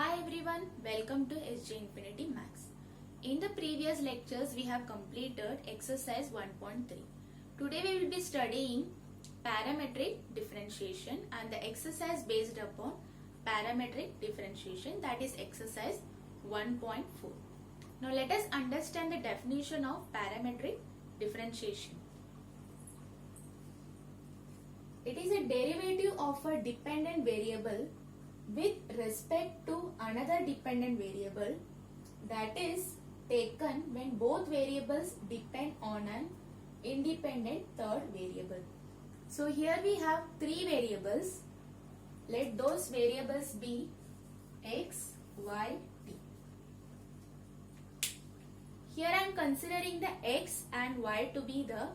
Hi everyone, welcome to SJ Infinity Max. In the previous lectures, we have completed exercise 1.3. Today we will be studying parametric differentiation and the exercise based upon parametric differentiation, that is exercise 1.4. Now let us understand the definition of parametric differentiation. It is a derivative of a dependent variable with respect to another dependent variable that is taken when both variables depend on an independent third variable. So here we have three variables. Let those variables be x, y, t. Here I am considering the x and y to be the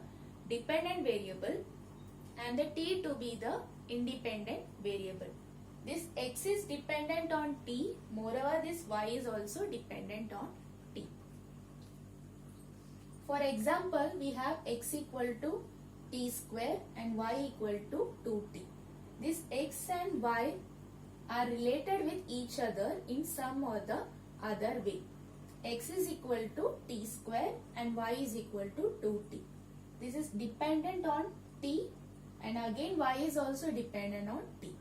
dependent variable and the t to be the independent variable. This x is dependent on t, moreover this y is also dependent on t. For example, we have x equal to t square and y equal to 2t. This x and y are related with each other in some or the other way. X is equal to t square and y is equal to 2t. This is dependent on t and again y is also dependent on t.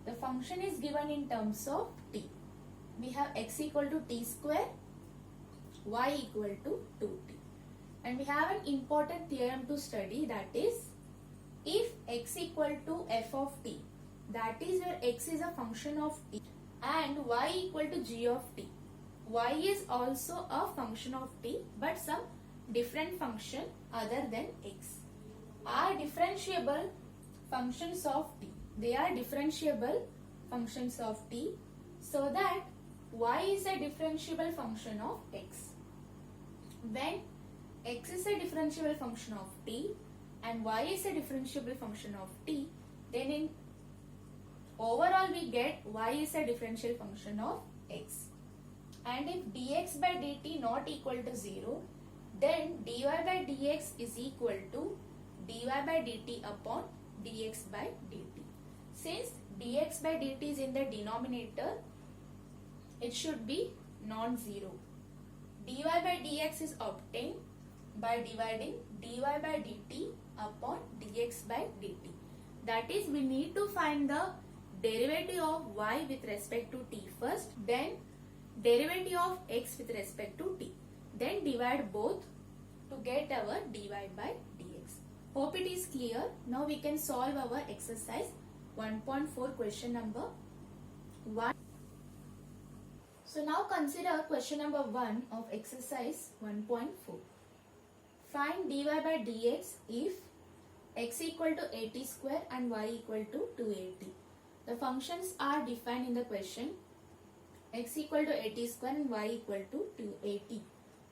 The function is given in terms of t. We have x equal to t square, y equal to 2t. And we have an important theorem to study, that is, if x equal to f of t, that is where x is a function of t, and y equal to g of t. Y is also a function of t but some different function other than x. Are differentiable functions of t. They are differentiable functions of t, so that y is a differentiable function of x. When x is a differentiable function of t and y is a differentiable function of t, then in overall we get y is a differential function of x. And if dx by dt not equal to 0, then dy by dx is equal to dy by dt upon dx by dt. Since dx by dt is in the denominator, it should be non-zero. dy by dx is obtained by dividing dy by dt upon dx by dt. That is, we need to find the derivative of y with respect to t first, then derivative of x with respect to t. Then divide both to get our dy by dx. Hope it is clear. Now we can solve our exercise 1.4 question number 1. So now consider question number 1 of exercise 1.4. Find dy by dx if x equal to at square and y equal to 2at. The functions are defined in the question. X equal to at square and y equal to 2at.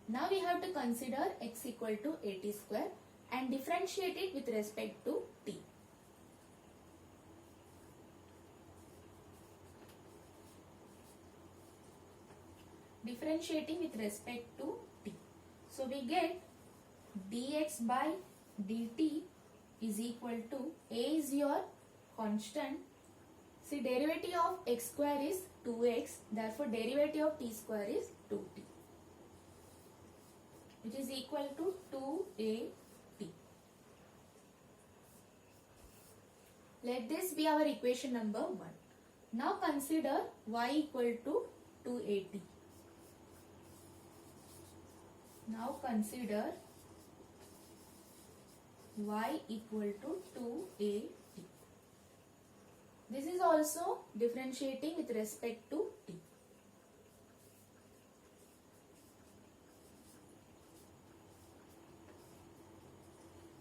Now we have to consider x equal to at square and differentiate it with respect to t. Differentiating with respect to t. So we get dx by dt is equal to, a is your constant. See, derivative of x square is 2x, therefore derivative of t square is 2t, which is equal to 2at. Let this be our equation number 1. Now consider y equal to 2at. Now consider y equal to 2at. This is also differentiating with respect to t.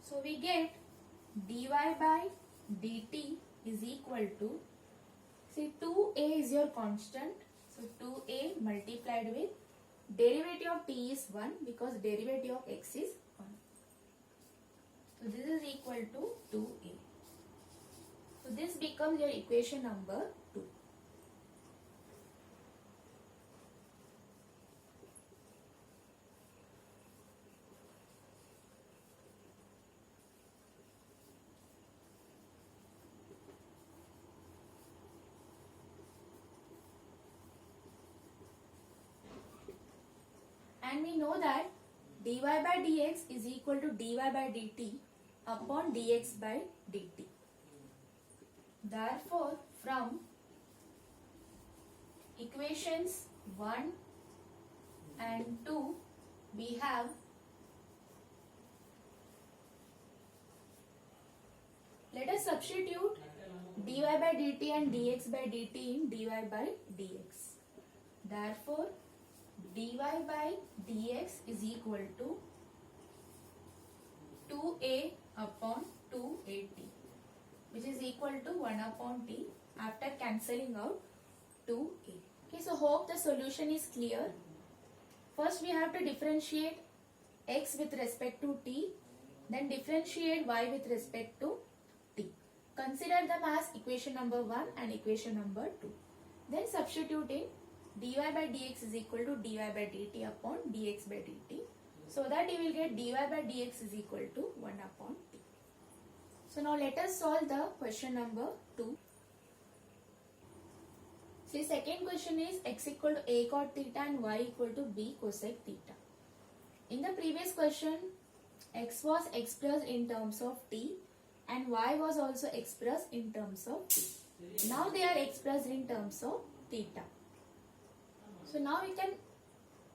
So we get dy by dt is equal to, see, 2a is your constant, so 2a multiplied with derivative of t is 1 because derivative of x is 1. So this is equal to 2a. So this becomes your equation number 2. And we know that dy by dx is equal to dy by dt upon dx by dt. Therefore, from equations 1 and 2, we have let us substitute dy by dt and dx by dt in dy by dx. Therefore, dy by dx is equal to 2a upon 2at, which is equal to 1 upon t after cancelling out 2a. Okay, so hope the solution is clear. First we have to differentiate x with respect to t, then differentiate y with respect to t. Consider them as equation number 1 and equation number 2. Then substitute in dy by dx is equal to dy by dt upon dx by dt, so that you will get dy by dx is equal to 1 upon t. So now let us solve the question number 2. See, second question is x equal to a cot theta and y equal to b cosec theta. In the previous question, x was expressed in terms of t and y was also expressed in terms of t. Now they are expressed in terms of theta. So now we can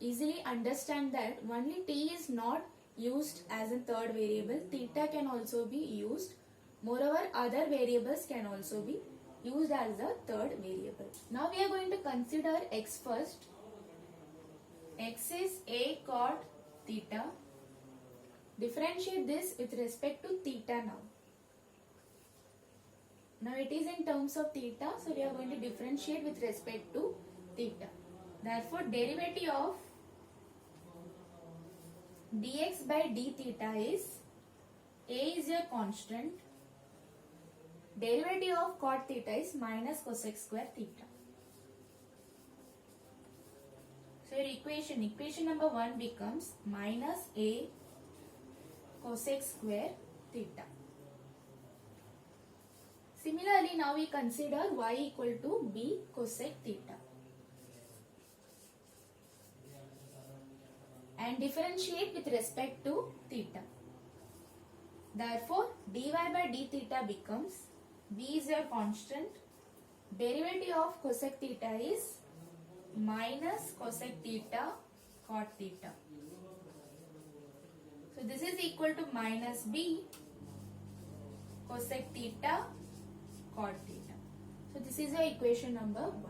easily understand that only t is not used as a third variable, theta can also be used. Moreover, other variables can also be used as the third variable. Now we are going to consider x first. X is a cot theta. Differentiate this with respect to theta now. Now it is in terms of theta, so we are going to differentiate with respect to theta. Therefore, derivative of dx by d theta is a is a constant. Derivative of cot theta is minus cosec square theta. So your equation number 1 becomes minus a cosec square theta. Similarly, now we consider y equal to b cosec theta. And differentiate with respect to theta. Therefore, dy by d theta becomes b is a constant. Derivative of cosec theta is minus cosec theta cot theta. So this is equal to minus b cosec theta cot theta. So this is your equation number 1.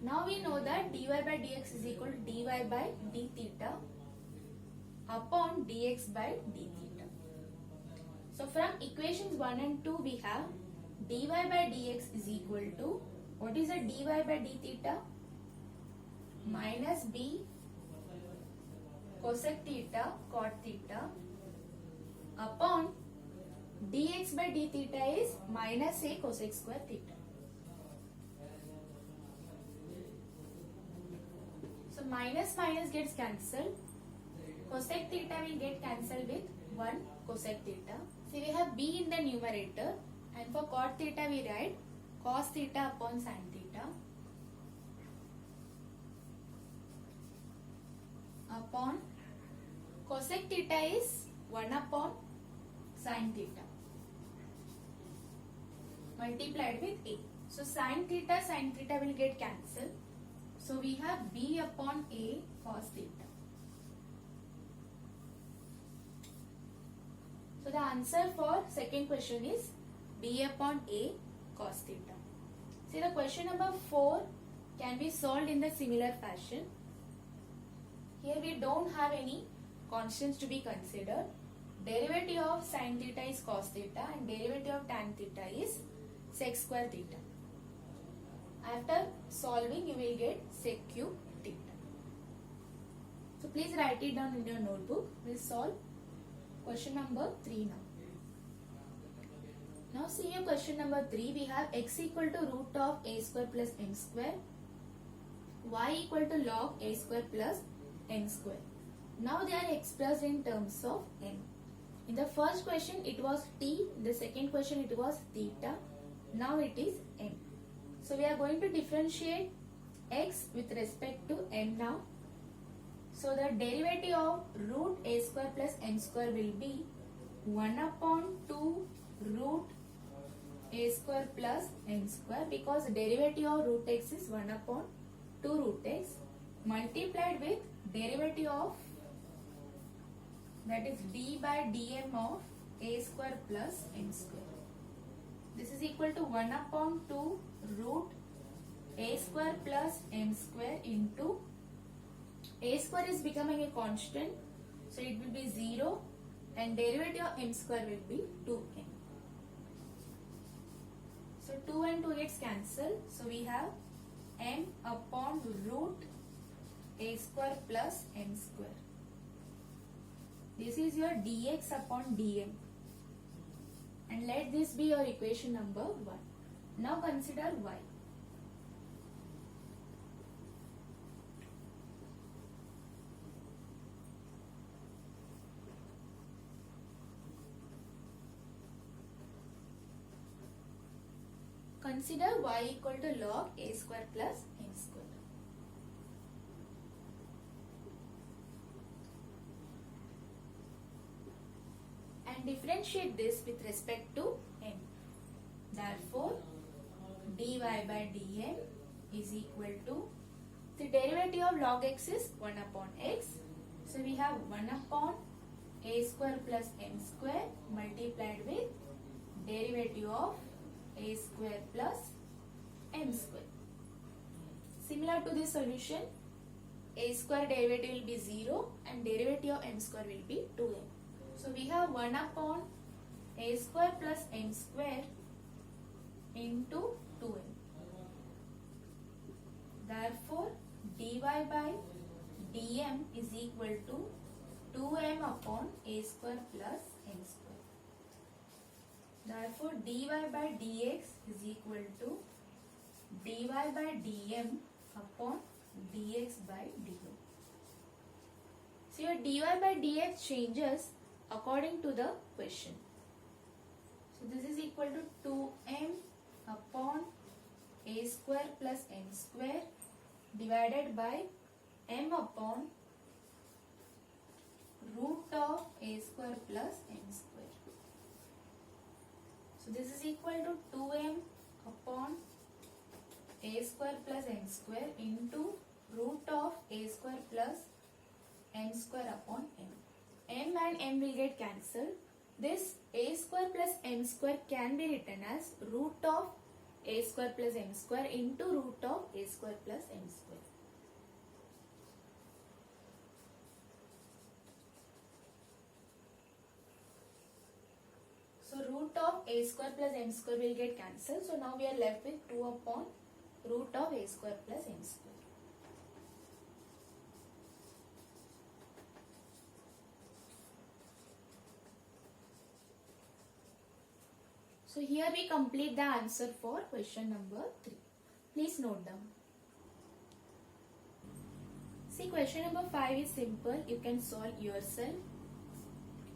Now we know that dy by dx is equal to dy by d theta upon dx by d theta. So from equations 1 and 2 we have dy by dx is equal to, what is a dy by d theta? Minus b cosec theta cot theta upon dx by d theta is minus a cosec square theta. So minus minus gets cancelled. Cosec theta will get cancelled with 1 cosec theta. So we have b in the numerator, and for cot theta we write cos theta upon sin theta upon cosec theta is 1 upon sin theta multiplied with a. So sin theta will get cancelled. So we have b upon a cos theta. So the answer for second question is b upon a cos theta. See, the question number 4 can be solved in the similar fashion. Here we don't have any constants to be considered. Derivative of sin theta is cos theta and derivative of tan theta is sec square theta. After solving you will get sec cube theta. So please write it down in your notebook. We'll solve question number 3 now. Now see your question number 3. We have x equal to root of a square plus m square, y equal to log a square plus n square. Now they are expressed in terms of m. In the first question it was t, in the second question it was theta, now it is m. So we are going to differentiate x with respect to m now. So the derivative of root a square plus m square will be 1 upon 2 root a square plus m square, because derivative of root x is 1 upon 2 root x multiplied with derivative of, that is d by dm of a square plus m square. This is equal to 1 upon 2 root a square plus m square into a square is becoming a constant, so it will be 0, and derivative of m square will be 2m. So 2 and 2 gets cancelled, so we have m upon root a square plus m square. This is your dx upon dm, and let this be your equation number 1. Now consider y. Consider y equal to log a square plus m square. And differentiate this with respect to m. Therefore, dy by dm is equal to, the derivative of log x is 1 upon x. So we have 1 upon a square plus m square multiplied with derivative of a square plus m square. Similar to this solution, a square derivative will be 0 and derivative of m square will be 2m. So we have 1 upon a square plus m square into 2m. Therefore, dy by dm is equal to 2m upon a square plus m square. Therefore, dy by dx is equal to dy by dm upon dx by dy. So your dy by dx changes according to the question. So this is equal to 2m upon a square plus m square divided by m upon root of a square plus m square. So this is equal to 2m upon a square plus m square into root of a square plus m square upon m. M and m will get cancelled. This a square plus m square can be written as root of a square plus m square into root of a square plus m square. So root of a square plus m square will get cancelled. So now we are left with 2 upon root of a square plus m square. So here we complete the answer for question number 3. Please note down. See, question number 5 is simple. You can solve yourself.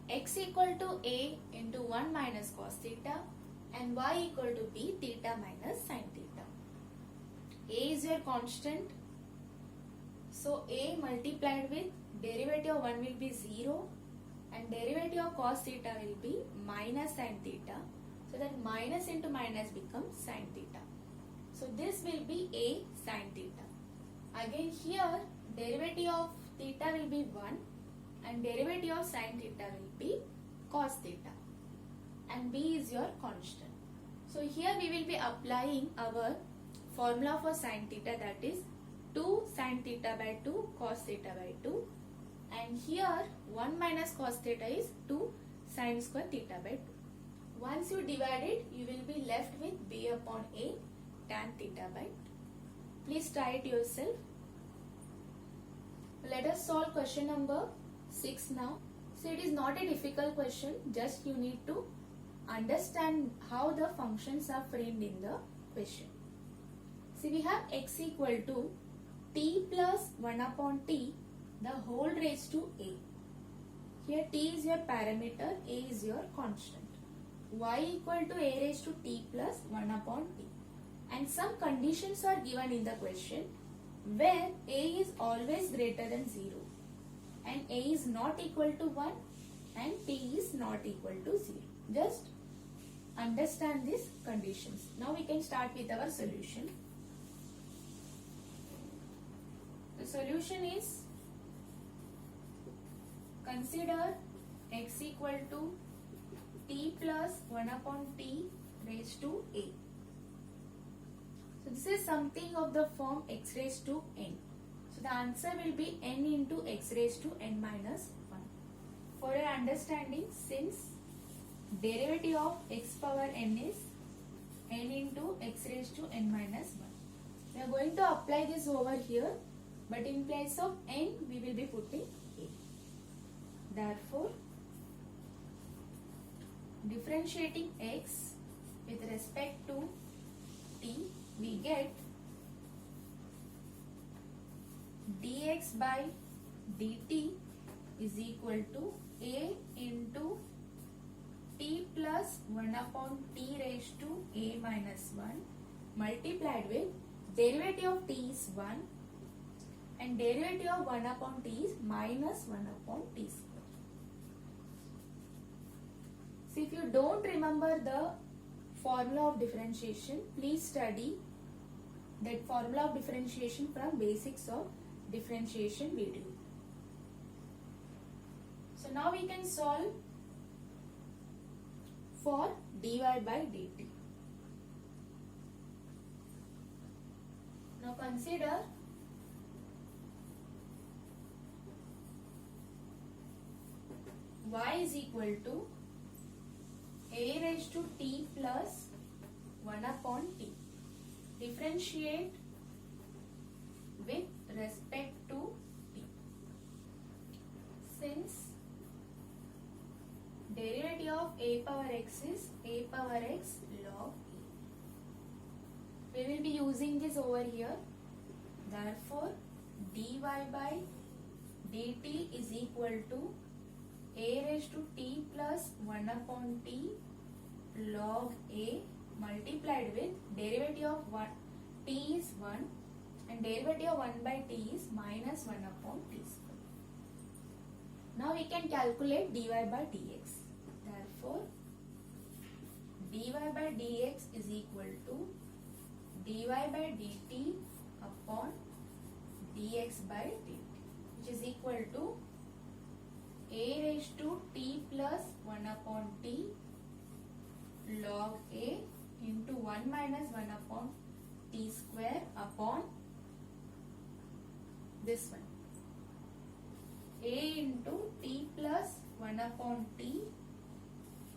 X equal to a into 1 minus cos theta and y equal to b theta minus sin theta. A is your constant. So a multiplied with derivative of 1 will be 0 and derivative of cos theta will be minus sin theta. So that minus into minus becomes sin theta. So this will be a sin theta. Again here derivative of theta will be 1 and derivative of sin theta will be cos theta. And b is your constant. So here we will be applying our formula for sin theta, that is 2 sin theta by 2 cos theta by 2. And here 1 minus cos theta is 2 sin square theta by 2. Once you divide it, you will be left with b upon a tan theta by 2. Please try it yourself. Let us solve question number 6 now. So it is not a difficult question, just you need to understand how the functions are framed in the question. See, we have x equal to t plus 1 upon t the whole raised to a. Here t is your parameter, a is your constant. Y equal to a raised to t plus 1 upon t. And some conditions are given in the question where a is always greater than 0. and a is not equal to 1 and t is not equal to 0. Just understand these conditions. Now we can start with our solution. The solution is, consider x equal to t plus 1 upon t raised to a. So this is something of the form x raised to n. So the answer will be n into x raised to n minus 1. For your understanding, since derivative of x power n is n into x raised to n minus 1. We are going to apply this over here, but in place of n we will be putting a. Therefore, differentiating x with respect to t, we get dx by dt is equal to a into t plus 1 upon t raised to a minus 1 multiplied with derivative of t is 1 and derivative of 1 upon t is minus 1 upon t square. So if you don't remember the formula of differentiation, please study that formula of differentiation from basics of differentiation video. So now we can solve for dy by dt. Now consider y is equal to a raised to t plus 1 upon t. Differentiate with respect to t. Since derivative of a power x is a power x log a. We will be using this over here. Therefore, dy by dt is equal to a raised to t plus 1 upon t log a multiplied with derivative of 1 t is 1 and derivative of 1 by t is minus 1 upon t square. Now we can calculate dy by dx. Therefore, dy by dx is equal to dy by dt upon dx by dt, which is equal to a raised to t plus 1 upon t log a into 1 minus 1 upon t square upon this one, a into t plus 1 upon t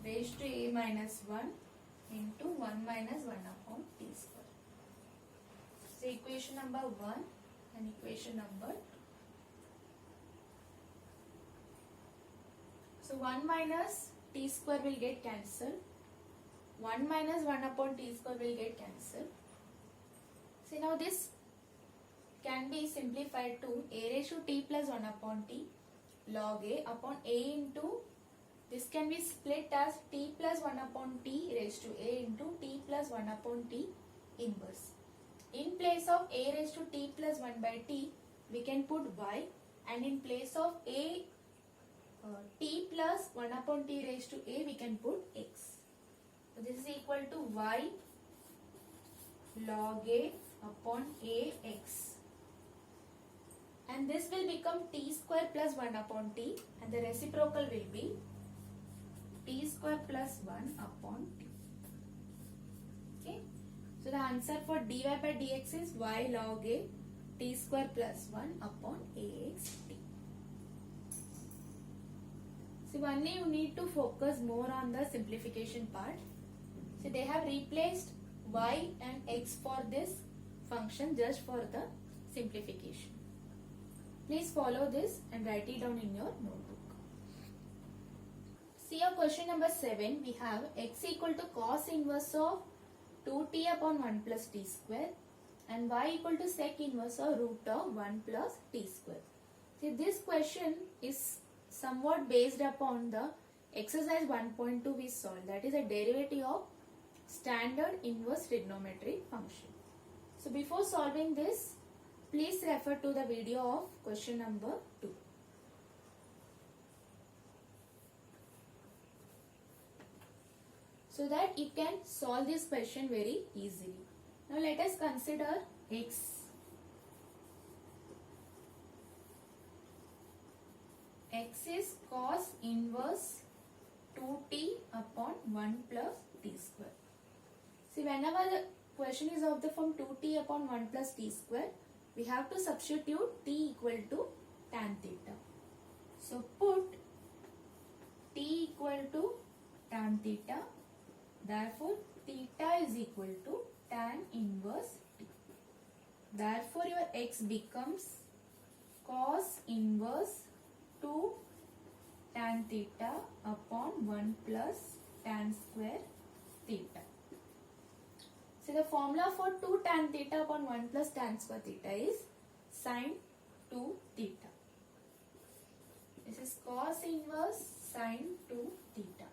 raised to a minus 1 into 1 minus 1 upon t square. So equation number 1 and equation number 2. So 1 minus t square will get cancelled. 1 minus 1 upon t square will get cancelled. See, now this can be simplified to a raised to t plus 1 upon t log a upon a into, this can be split as t plus 1 upon t raised to a into t plus 1 upon t inverse. In place of a raised to t plus 1 by t, we can put y, and in place of a t plus 1 upon t raised to a, we can put x. So this is equal to y log a upon ax, and this will become t square plus 1 upon t, and the reciprocal will be t square plus 1 upon t. Okay, so the answer for dy by dx is y log a t square plus 1 upon ax t. So only you need to focus more on the simplification part. So they have replaced y and x for this function just for the simplification. Please follow this and write it down in your notebook. See your question number 7. We have x equal to cos inverse of 2t upon 1 plus t square and y equal to sec inverse of root of 1 plus t square. See, this question is somewhat based upon the exercise 1.2 we solved, that is a derivative of standard inverse trigonometric function. So before solving this, please refer to the video of question number 2. so that you can solve this question very easily. Now let us consider x. X is cos inverse 2t upon 1 plus t square. See, whenever the question is of the form 2t upon 1 plus t square, we have to substitute t equal to tan theta. So put t equal to tan theta. Therefore, theta is equal to tan inverse t. Therefore, your x becomes cos inverse 2 tan theta upon 1 plus tan square theta. So the formula for 2 tan theta upon 1 plus tan square theta is sin 2 theta. This is cos inverse sin 2 theta.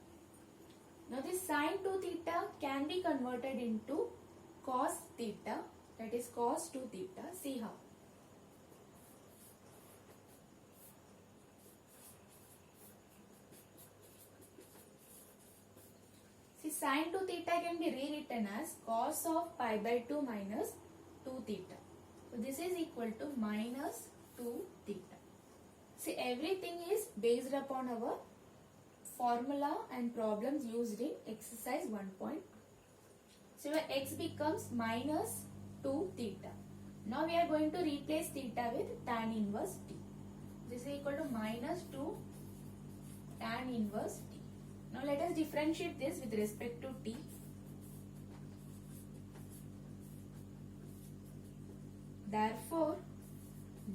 Now this sin 2 theta can be converted into cos theta, that is cos 2 theta. See how. See, sin 2 theta can be rewritten as cos of pi by 2 minus 2 theta. So this is equal to minus 2 theta. See, everything is based upon our formula and problems used in exercise 1.2. So your x becomes minus 2 theta. Now we are going to replace theta with tan inverse t. This is equal to minus 2 tan inverse t. Now let us differentiate this with respect to t. Therefore,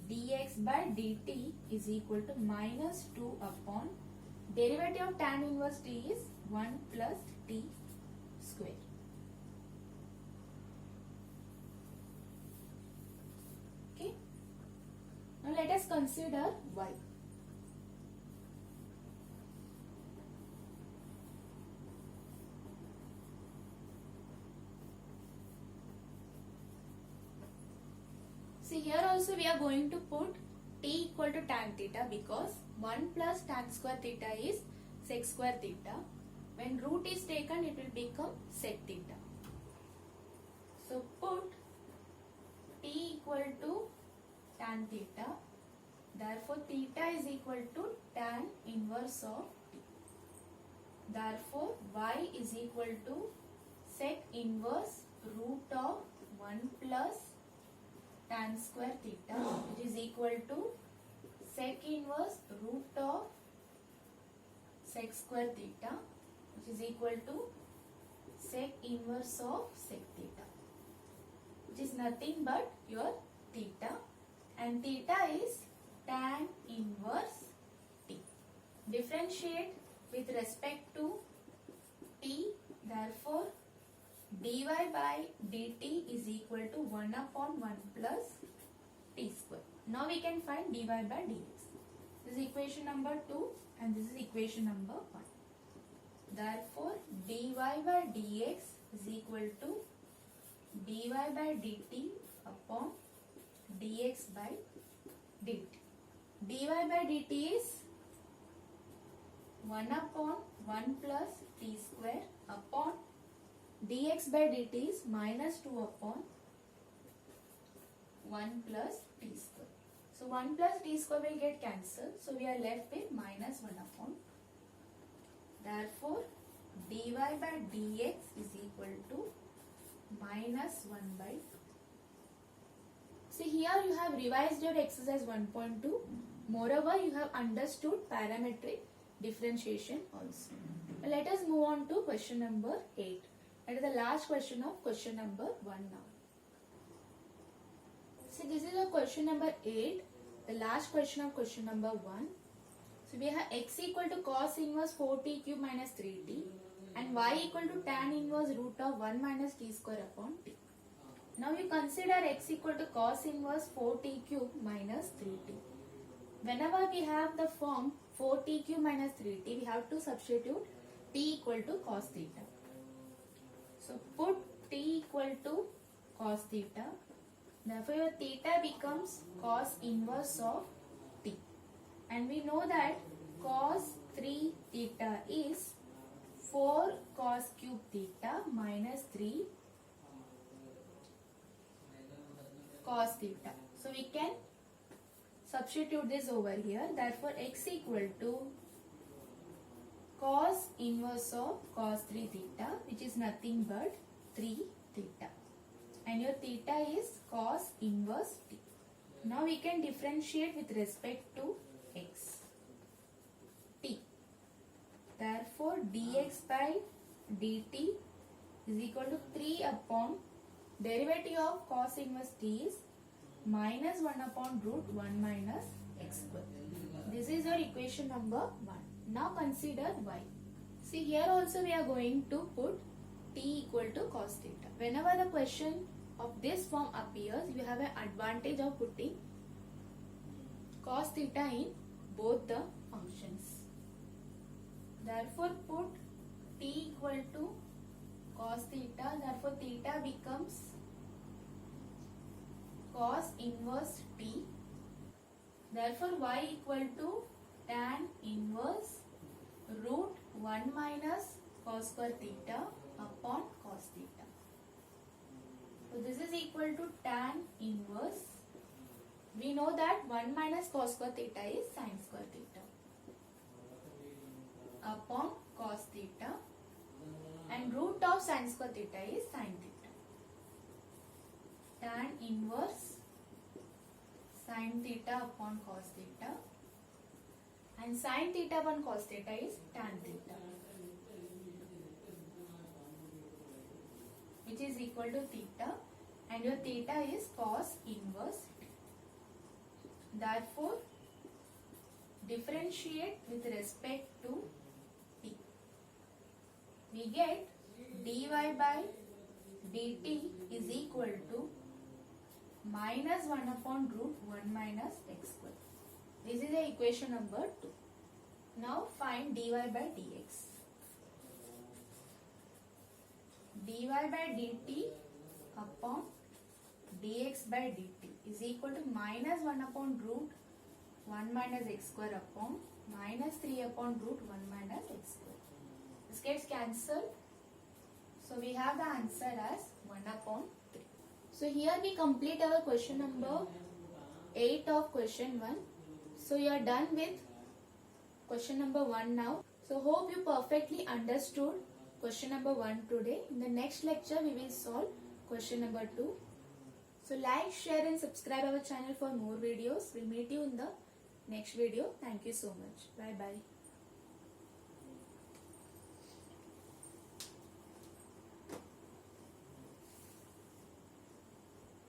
dx by dt is equal to minus 2 upon derivative of tan inverse t is 1 plus t square. Okay. Now let us consider y. See, here also we are going to put t equal to tan theta because 1 plus tan square theta is sec square theta. When root is taken, it will become sec theta. So put t equal to tan theta. Therefore, theta is equal to tan inverse of t. Therefore, y is equal to sec inverse root of 1 plus tan square theta, which is equal to sec inverse root of sec square theta, which is equal to sec inverse of sec theta, which is nothing but your theta, and theta is tan inverse t. Differentiate with respect to t. Therefore, dy by dt is equal to 1 upon 1 plus t square. Now we can find dy by dx. This is equation number 2 and this is equation number 1. Therefore, dy by dx is equal to dy by dt upon dx by dt. dy by dt is 1 upon 1 plus t square upon dx by dt is minus 2 upon 1 plus t square. So 1 plus t square will get cancelled. So we are left with minus 1 upon. Therefore, dy by dx is equal to minus 1 by 2. See, here you have revised your exercise 1.2. Moreover, you have understood parametric differentiation also. Now let us move on to question number 8. That is the last question of question number 1 now. See, this is a question number 8, the last question of question number 1. So we have x equal to cos inverse 4t cube minus 3t and y equal to tan inverse root of 1 minus t square upon t. Now you consider x equal to cos inverse 4t cube minus 3t. Whenever we have the form 4t cube minus 3t, we have to substitute t equal to cos theta. So put t equal to cos theta. Therefore your theta becomes cos inverse of t. And we know that cos 3 theta is 4 cos cube theta minus 3 cos theta. So we can substitute this over here. Therefore x equal to cos inverse of cos 3 theta, which is nothing but 3 theta, and your theta is cos inverse t. Now we can differentiate with respect to x, t. Therefore dx by dt is equal to 3 upon derivative of cos inverse t is minus 1 upon root 1 minus x square. This is your equation number 1. Now consider y. See, here also we are going to put t equal to cos theta. Whenever the question of this form appears, you have an advantage of putting cos theta in both the functions. Therefore put t equal to cos theta. Therefore theta becomes cos inverse t. Therefore y equal to tan inverse root 1 minus cos square theta upon cos theta. So this is equal to tan inverse. We know that 1 minus cos square theta is sin square theta upon cos theta, and root of sin square theta is sin theta. Tan inverse sin theta upon cos theta, and sin theta upon cos theta is tan theta, which is equal to theta, and your theta is cos inverse t. Therefore differentiate with respect to t. We get dy by dt is equal to minus 1 upon root 1 minus x square. This is the equation number 2. Now find dy by dx. Dy by dt upon dx by dt is equal to minus 1 upon root 1 minus x square upon minus 3 upon root 1 minus x square. This gets cancelled. So we have the answer as 1 upon 3. So here we complete our question number 8 of question 1. So you are done with question number 1 now. So hope you perfectly understood question number 1 today. In the next lecture we will solve question number 2. So like, share and subscribe our channel for more videos. We'll meet you in the next video. Thank you so much. Bye bye.